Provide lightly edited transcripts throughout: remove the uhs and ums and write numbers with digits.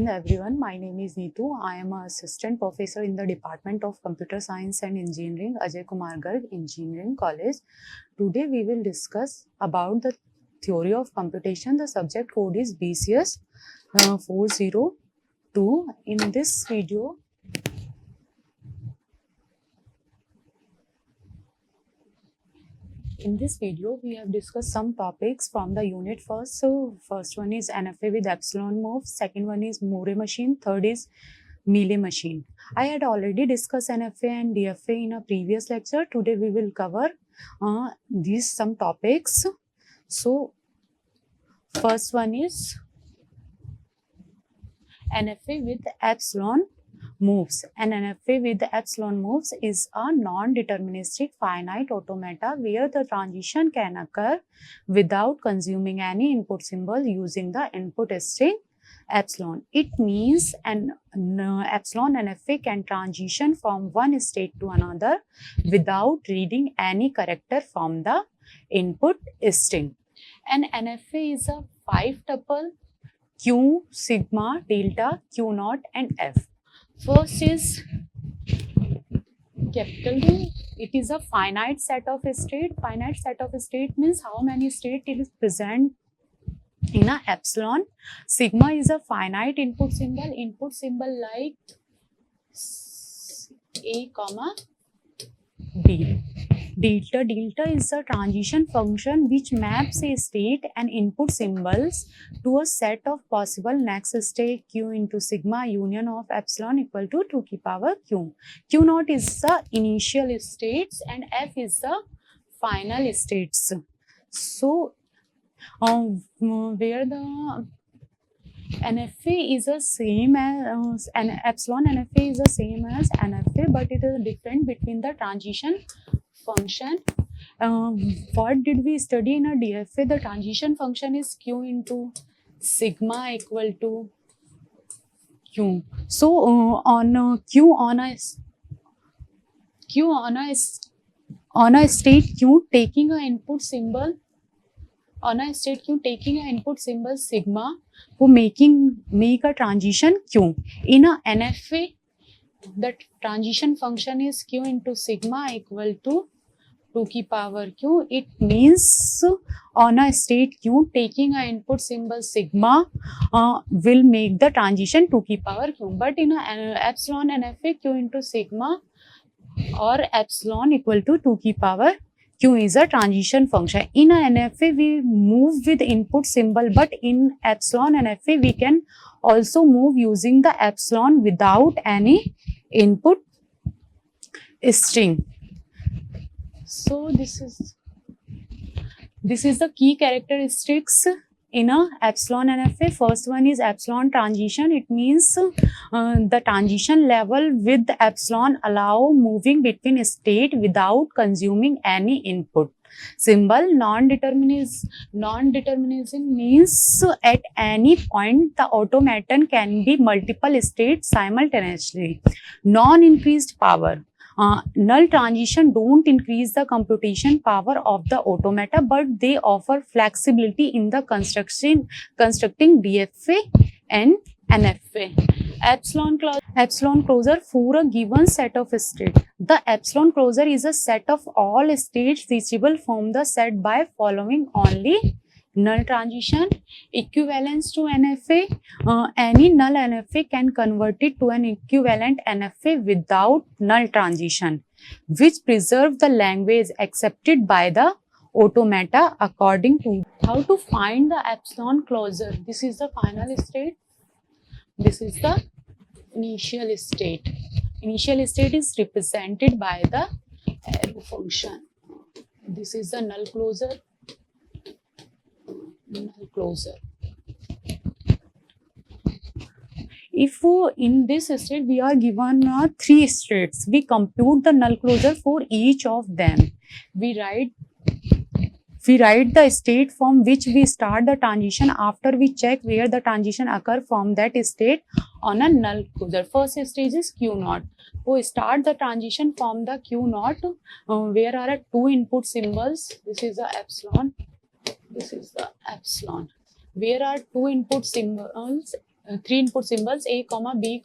everyone. My name is Neetu. I am an assistant professor in the Department of Computer Science and Engineering, Ajay Kumar Garg Engineering College. Today we will discuss about the theory of computation. The subject code is BCS 402. In this video, we have discussed some topics from the unit first. So first one is NFA with epsilon moves. Second one is Moore machine. Third is Mealy machine. I had already discussed NFA and DFA in a previous lecture. Today we will cover these some topics. So first one is NFA with epsilon moves. An NFA with epsilon moves is a non-deterministic finite automata where the transition can occur without consuming any input symbol using the input string epsilon. It means an epsilon NFA can transition from one state to another without reading any character from the input string. An NFA is a 5-tuple Q, sigma, delta, Q naught and F. First is capital D. It is a finite set of state. Finite set of state means how many state it is present in a epsilon. Sigma is a finite input symbol like A comma B. Delta is a transition function which maps a state and input symbols to a set of possible next state Q into sigma union of epsilon equal to 2 to the power Q. Q naught is the initial states and F is the final states. So where the NFA is the same as an epsilon NFA is the same as NFA, but it is different between the transition function. What did we study in a DFA? The transition function is Q into sigma equal to Q. So on Q on a state Q taking an input symbol sigma who make a transition Q. In a NFA, the transition function is Q into sigma equal to 2 to the power Q. It means on a state Q taking an input symbol sigma will make the transition 2 to the power Q. But in a epsilon NFA, Q into sigma or epsilon equal to 2 to the power Q is a transition function. In a NFA, we move with input symbol, but in epsilon NFA, we can also move using the epsilon without any input string. So this is the key characteristics in a epsilon NFA. First one is epsilon transition. It means the transition level with the epsilon allow moving between state without consuming any input symbol. Non-determinism means at any point the automaton can be multiple states simultaneously. Non-increased power. Null transition don't increase the computation power of the automata, but they offer flexibility in the constructing DFA and NFA. Epsilon closure for a given set of states. The epsilon closure is a set of all states reachable from the set by following only null transition. Equivalence to NFA. Any null NFA can convert it to an equivalent NFA without null transition, which preserve the language accepted by the automata according to. How to find the epsilon closure? This is the final state. This is the initial state. Initial state is represented by the arrow function. This is the null closure. If in this state we are given 3 states, we compute the null closure for each of them. We write the state from which we start the transition after we check where the transition occur from that state on a null closure. First stage is Q naught. We start the transition from the Q naught where are 2 input symbols. This is the epsilon. This is the epsilon. Where are 2 input symbols three input symbols A, B,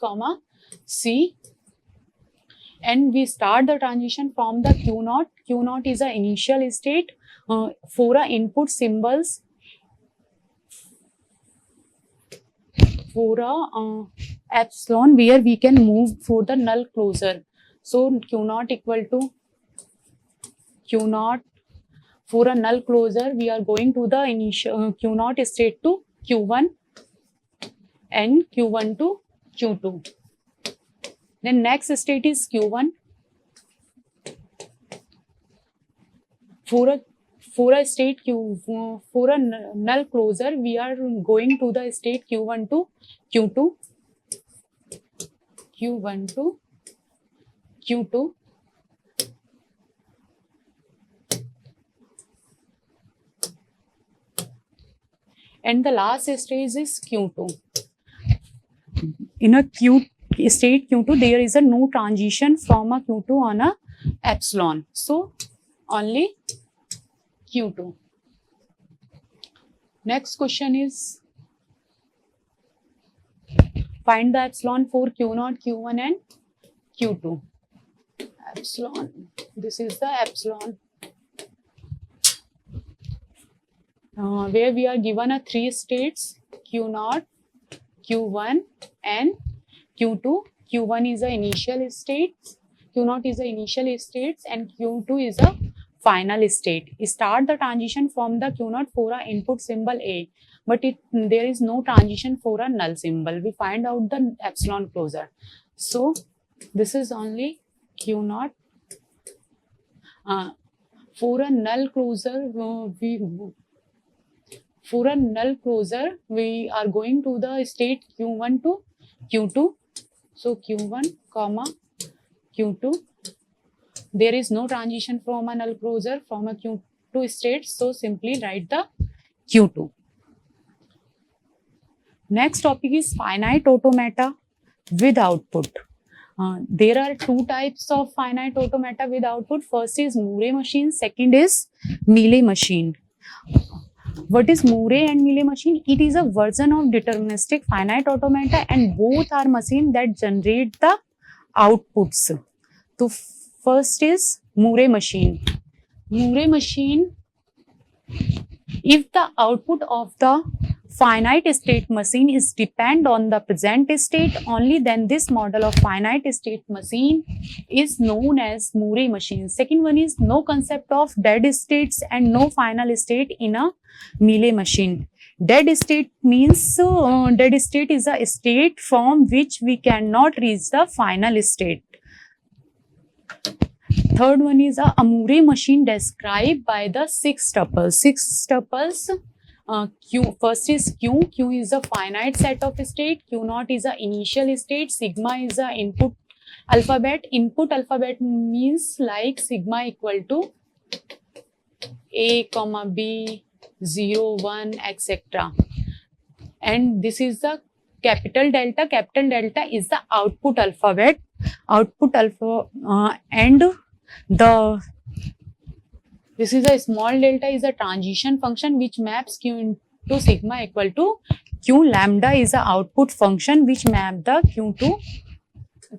C, and we start the transition from the Q naught. Q naught is the initial state for a input symbols for a epsilon where we can move for the null closure. So Q naught equal to Q naught. For a null closure, we are going to the initial Q naught state to Q1 and Q1 to Q2. Then next state is Q1. For a state for a null closure, we are going to the state Q1 to Q2, Q1 to Q2. And the last stage is Q2. In a Q state Q2, there is a no transition from a Q2 on a epsilon. So only Q2. Next question is find the epsilon for Q0, Q1 and Q2. Epsilon. This is the epsilon. Where we are given a three states Q0, Q1 and Q2. Q1 is the initial state, Q0 is the initial states and Q2 is the final state. Start the transition from the Q0 for a input symbol A, but there is no transition for a null symbol. We find out the epsilon closure. So this is only Q0. For a null closure, we are going to the state Q1 to Q2. So Q1, Q2. There is no transition from a null closure from a Q2 state. So simply write the Q2. Next topic is finite automata with output. There are two types of finite automata with output. First is Moore machine. Second is Mealy machine. What is Moore and Mealy machine? It is a version of deterministic finite automata and both are machines that generate the outputs. So first is Moore machine. Moore machine, if the output of the finite state machine is depend on the present state, only then this model of finite state machine is known as Moore machine. Second one is no concept of dead states and no final state in a Mealy machine. Dead state means dead state is a state from which we cannot reach the final state. Third one is a Moore machine described by the six tuples. Six tuples. Q first is Q. Q is a finite set of state. Q0 is a initial state. Sigma is a input alphabet. Input alphabet means like sigma equal to A, B, 0, 1, etc. And this is the capital delta. Capital delta is the output alphabet. Output alpha and this is a small delta is a transition function which maps Q into sigma equal to Q. Lambda is the output function which map the Q to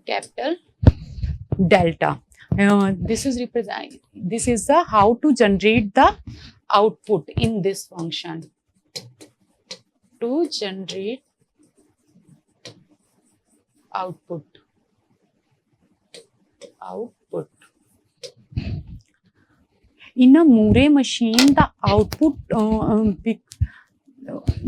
capital delta. This is the how to generate the output in this function. To generate output. In a Moore machine, the output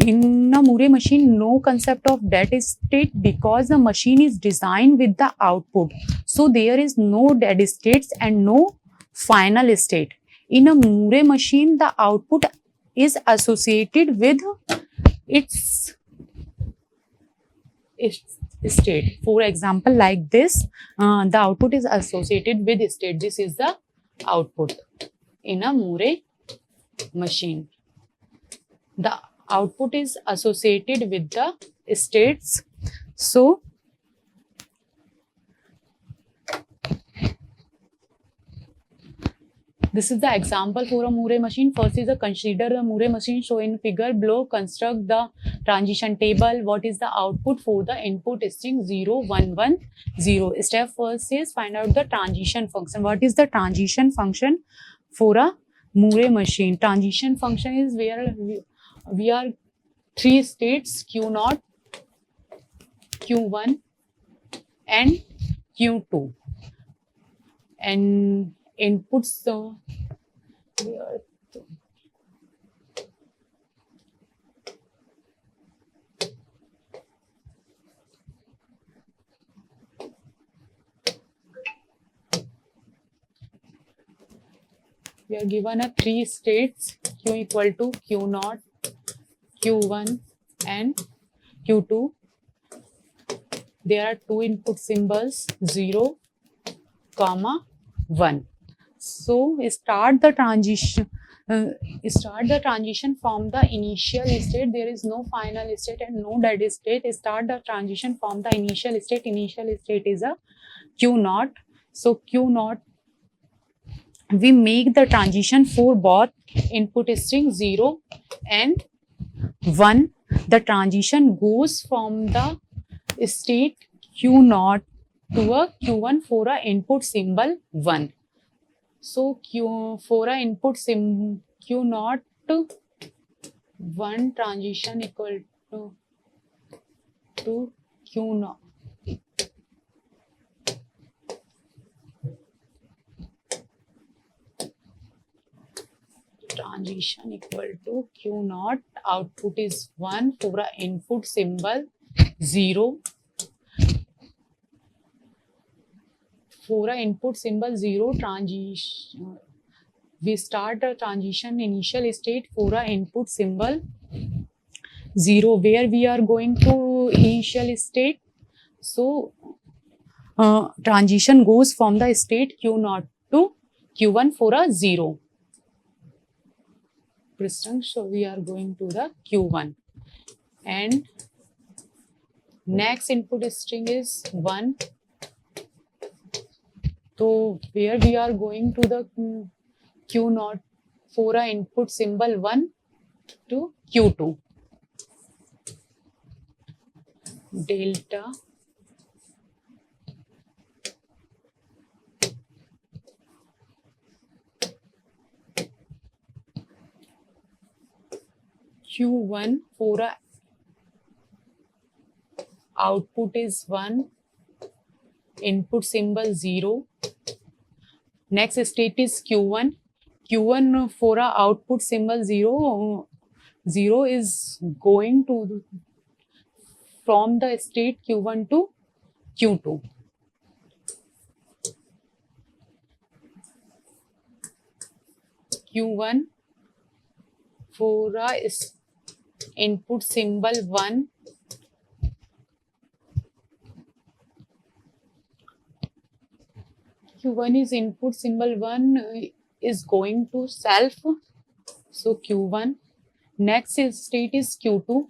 in a Moore machine, no concept of dead state because the machine is designed with the output. So there is no dead states and no final state. In a Moore machine, the output is associated with its state. For example, like this, the output is associated with state. This is the output in a Moore machine. The output is associated with the states. So this is the example for a Moore machine. First is consider the Moore machine shown in figure below. Construct the transition table. What is the output for the input string 0 1 1 0? Step first is find out the transition function. What is the transition function for a Moore machine? Transition function is where we are three states Q0, Q1 and Q2, and inputs we are given a three states Q equal to Q0, Q1 and Q2. There are two input symbols 0, 1. So start the transition from the initial state. There is no final state and no dead state. Start the transition from the initial state. Initial state is a Q0. So Q0, we make the transition for both input string 0 and 1. The transition goes from the state Q0 to a Q1 for a input symbol 1. So for a input Q0 to 1 transition equal to Q0. Transition equal to Q0. Output is 1 for a input symbol 0. For a input symbol 0 transition, we start a transition initial state for a input symbol 0, where we are going to initial state. So transition goes from the state Q0 to Q1 for a 0. So we are going to the Q1, and next input string is 1. So where we are going to the Q0 for a input symbol 1 to Q2. Delta Q1 for a output is 1, input symbol 0. Next state is Q1. Q1 for a output symbol 0. 0 is going to from the state Q1 to Q2. Q1 for a input symbol 1. Q1 is input symbol 1 is going to self. So Q1. Next state is Q2.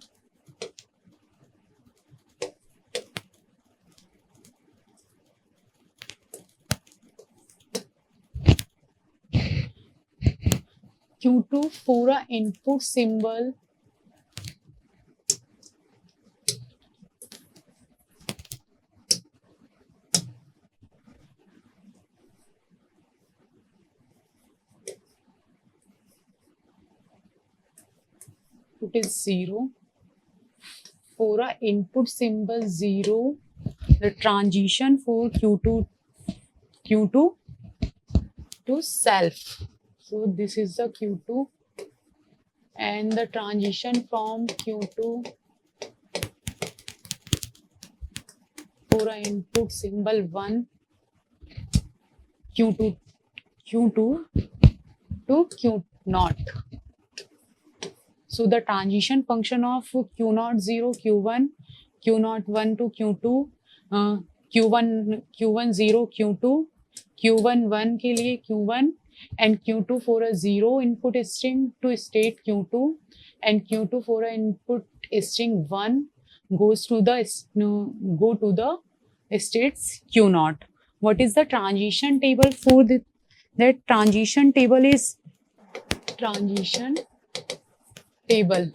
Q2 for a input symbol it is 0. For a input symbol 0, the transition for Q2 to self. So this is the Q2, and the transition from Q2 for an input symbol 1 Q2 to Q0. So the transition function of Q0 0 Q1, Q0 1 to Q2, Q1 0 Q2, Q1 1 के लिए Q1, and Q2 for a 0 input string to state Q2, and Q2 for a input string 1 goes to the states Q0. What is the transition table for that transition table is transition table.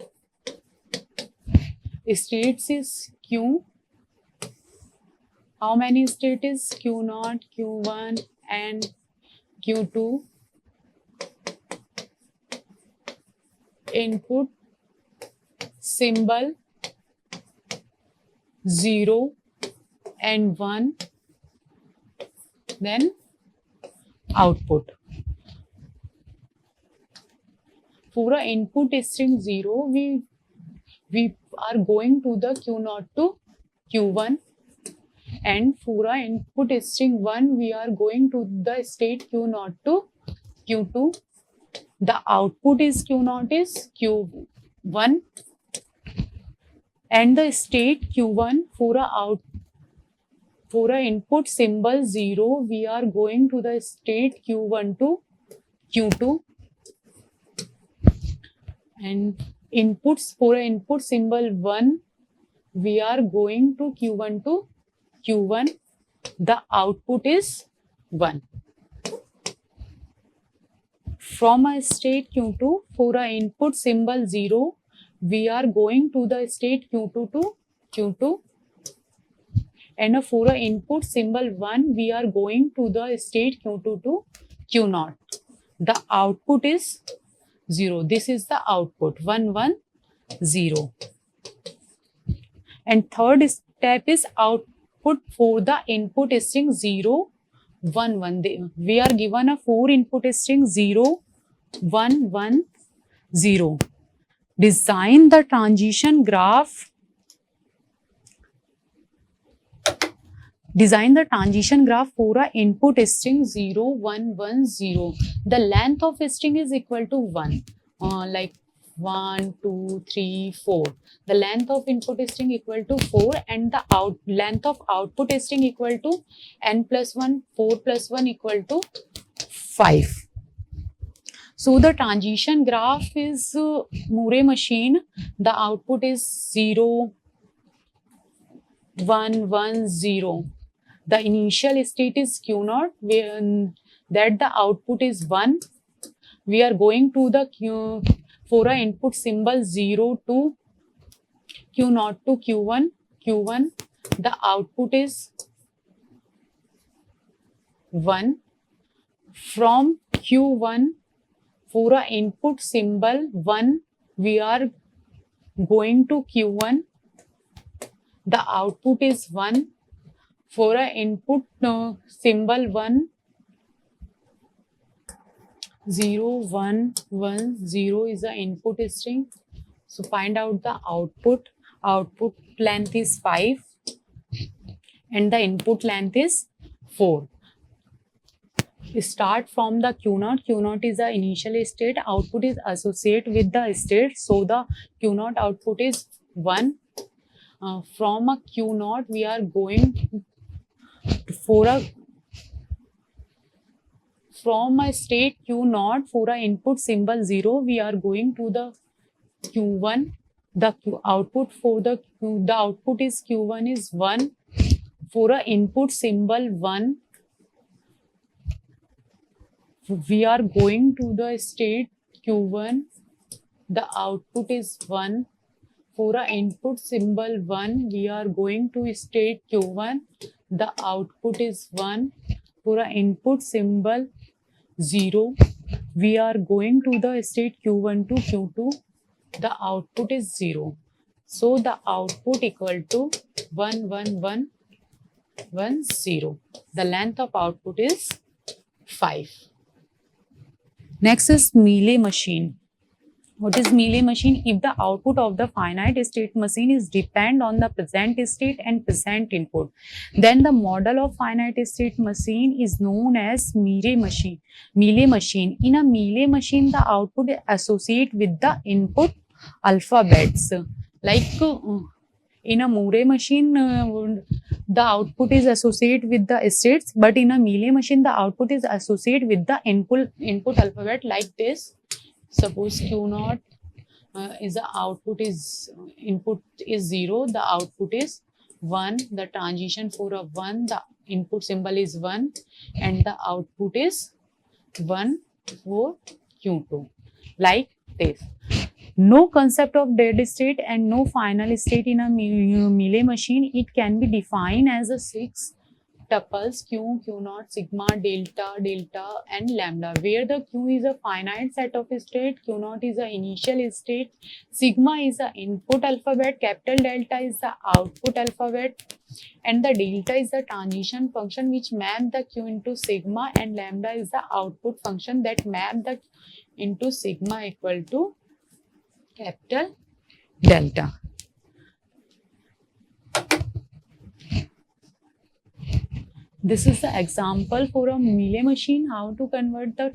States is Q. How many state is Q0, Q1 and Q2? Input symbol 0 and 1, then output. For a input string 0, we are going to the Q0 to Q1, and for a input string 1, we are going to the state Q0 to Q2. The output is Q0 is Q1, and the state Q1 for a input symbol 0, we are going to the state Q1 to Q2, and inputs for a input symbol 1, we are going to Q1 to Q1. The output is 1. From a state Q2, for a input symbol 0, we are going to the state Q2 to Q2, and for a input symbol 1, we are going to the state Q2 to Q0. The output is 0. This is the output 1 1 0. And third step is output for the input string 0 1 1. We are given a 4 input string 0 1 1 0. Design the transition graph. Design the transition graph for a input string 0 1 1 0. The length of string is equal to 1, like 1 2 3 4. The length of input string equal to 4, and the length of output string equal to n plus 1, 4 plus 1 equal to 5. So the transition graph is Moore machine. The output is 0 1 1 0. The initial state is Q0, that the output is 1. We are going to the for a input symbol 0 to Q0 to Q1. The output is 1. From Q1, for a input symbol 1, we are going to Q1. The output is 1. For a input symbol 1, 0 1 1 0 is the input string. So find out the output. Output length is 5 and the input length is 4. Start from the Q0. Q0 is the initial state. Output is associated with the state. So the Q0 output is 1. From a Q0, we are going from a state Q0 for a input symbol 0, we are going to the Q1. The output for the output is Q1 is 1. For a input symbol 1, we are going to the state Q1. The output is 1. For a input symbol 1, we are going to state Q1. The output is 1. For a input symbol 0, we are going to the state Q1 to Q2. The output is 0. So the output equal to 1 1 1 1 0. The length of output is 5. Next is Mealy machine. What is Mealy machine? If the output of the finite state machine is depend on the present state and present input, then the model of finite state machine is known as Mealy machine. Mealy machine. In a Mealy machine, the output is associated with the input alphabets. Like in a Moore machine, the output is associated with the states, but in a Mealy machine, the output is associated with the input alphabet like this. Suppose Q0 is the output is input is 0, the output is 1. The transition for a 1, the input symbol is 1, and the output is 1 for Q2, like this. No concept of dead state and no final state in a Mealy machine. It can be defined as a 6 tuples q, q naught, sigma, delta, delta, and lambda, where the q is a finite set of state, q naught is the initial state, sigma is the input alphabet, capital delta is the output alphabet, and the delta is the transition function which map the q into sigma, and lambda is the output function that map the into sigma equal to capital delta. This is the example for a Mealy machine, how to convert the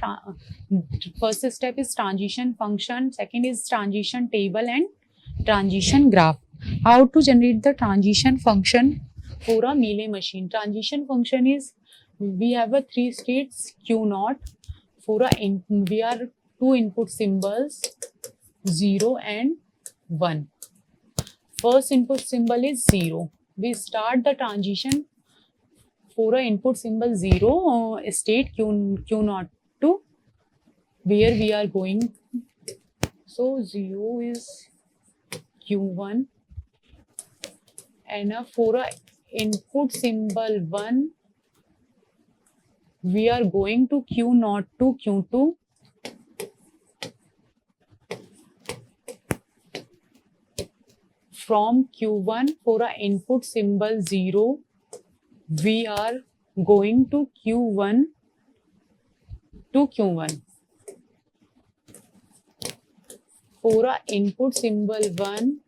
first step is transition function, second is transition table and transition graph. How to generate the transition function for a Mealy machine? Transition function is, we have a 3 states q naught, for a we are 2 input symbols 0 and 1. First input symbol is 0. We start the transition for a input symbol 0 state q naught to where we are going. So 0 is q1, and for a input symbol 1 we are going to q naught to q2. From q1 for a input symbol 0 we are going to q1 to q1. For a input symbol 1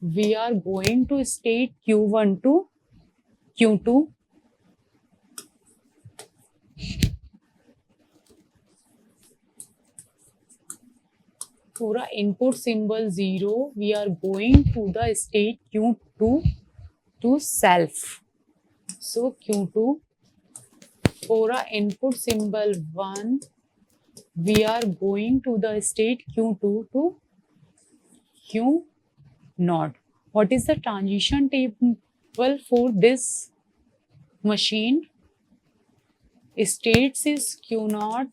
we are going to state q1 to q2. For a input symbol 0 we are going to the state q2 to self. So q2. For a input symbol 1 we are going to the state q2 to q naught. What is the transition table for this machine? States is q naught,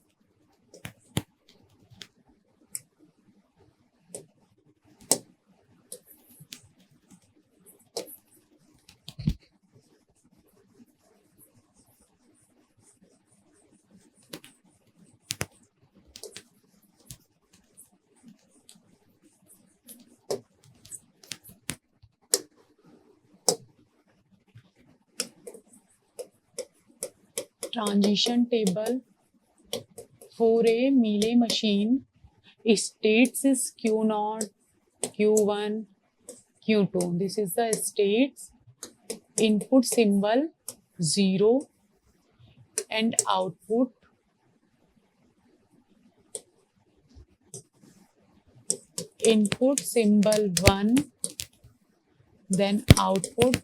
transition table for a Mealy machine. States is q naught, q1, q2. This is the states. Input symbol 0 and output input symbol 1, then output.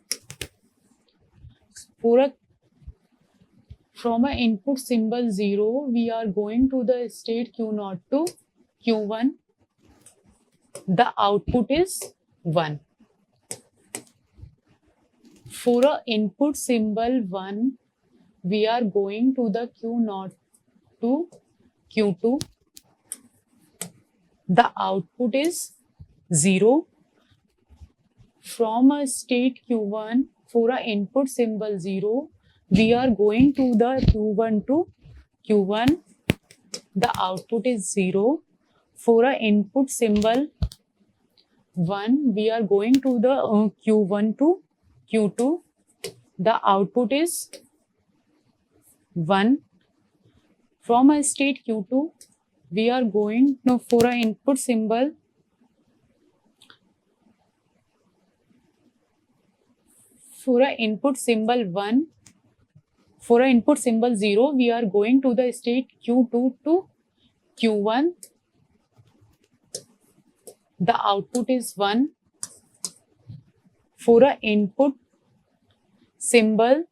From an input symbol 0 we are going to the state q naught to q1. The output is 1. For a input symbol 1 we are going to the q naught to q2. The output is 0. From a state q1 for a input symbol 0 we are going to the q1 to q1. The output is 0. For a input symbol 1 we are going to the q1 to q2. The output is 1. From a state q2 we are going for a input symbol for a input symbol 1. For a input symbol 0 we are going to the state q2 to q1. The output is 1. For a input symbol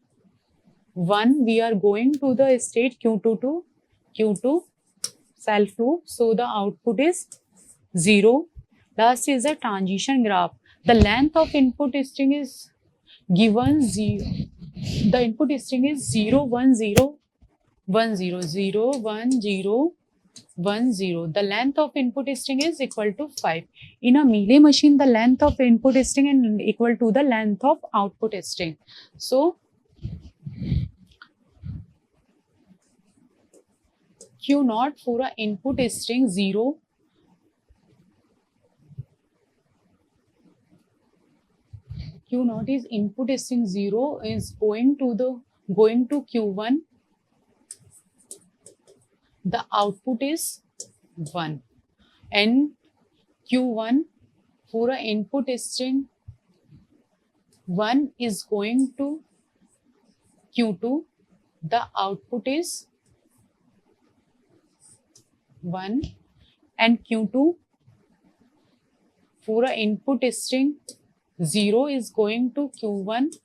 1 we are going to the state q2 to q2 self loop. So the output is 0. Last is a transition graph. The length of input string is given 0. The input string is 0 1 0 1 0 0 1 0 1 0. The length of input string is equal to 5. In a Mealy machine, the length of input string is equal to the length of output string. So Q naught for a input string 0, Q naught is input string 0 is going to Q1. The output is 1, and Q1 for a input string 1 is going to Q2. The output is 1, and Q2 for a input string 0 is going to Q1.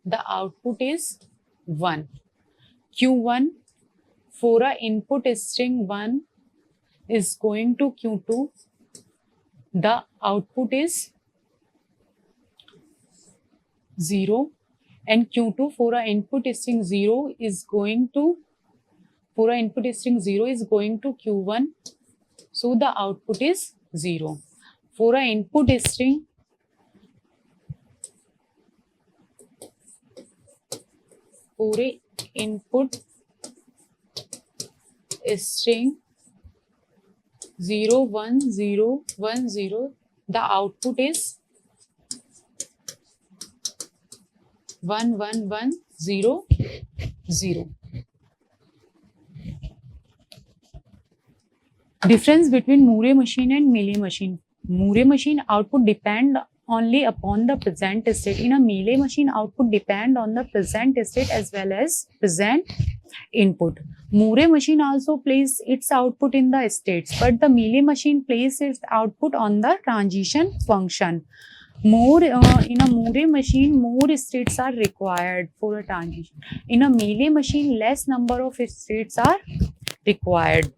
The output is 1. Q1 for a input string 1 is going to Q2. The output is 0, and Q2 for a input string 0 is going to Q1. So the output is 0. For a input string string 0 1 0 1 0, the output is 1 1 1 0 0. Difference between Moore machine and Mealy machine. Moore machine output depend only upon the present state. In a Mealy machine, output depend on the present state as well as present input. Moore machine also places its output in the states, but the Mealy machine places its output on the transition function. In a Moore machine, more states are required for a transition. In a Mealy machine, less number of states are required.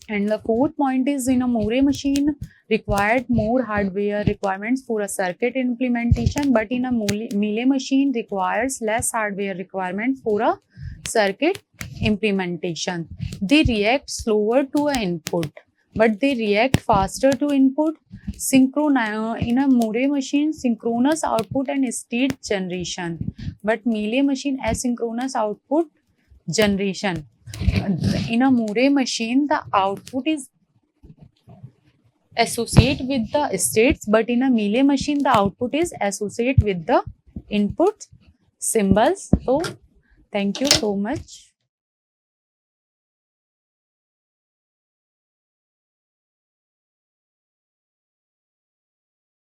And the fourth point is, in a Moore machine required more hardware requirements for a circuit implementation, but in a Mealy machine requires less hardware requirement for a circuit implementation. They react slower to an input, but they react faster to input. In a Moore machine, synchronous output and state generation, but Mealy machine asynchronous output generation. In a Moore machine, the output is associated with the states, but in a Mealy machine, the output is associated with the input symbols. So, thank you so much.